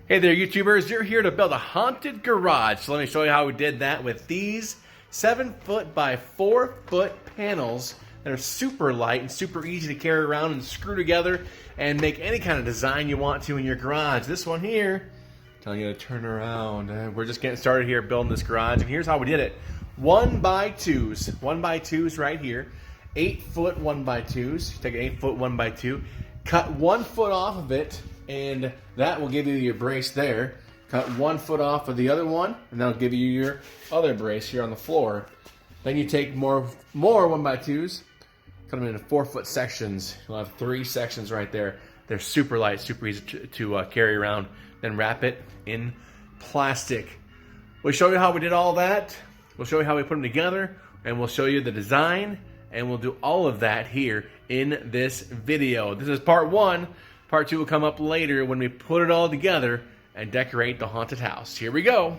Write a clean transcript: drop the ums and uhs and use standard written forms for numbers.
Hey there, YouTubers. You're here to build a haunted garage. So let me show you how we did that with these 7-foot by 4-foot panels that are super light and super easy to carry around and screw together and make any kind of design you want to in your garage. This one here, telling you to turn around. We're just getting started here building this garage, and here's how we did it. 1x2s, 1x2s right here. 8-foot 1x2s. Take an 8-foot 1x2, cut 1 foot off of it, and that will give you your brace there. Cut 1 foot off of the other one, and that'll give you your other brace here on the floor. Then you take more 1x2s, cut them into 4-foot sections. You'll have 3 sections right there. They're super light, super easy to carry around. Then wrap it in plastic. We'll show you how we did all that. We'll show you how we put them together, and we'll show you the design, and we'll do all of that here in this video. This is part 1. Part 2 will come up later when we put it all together and decorate the haunted house. Here we go.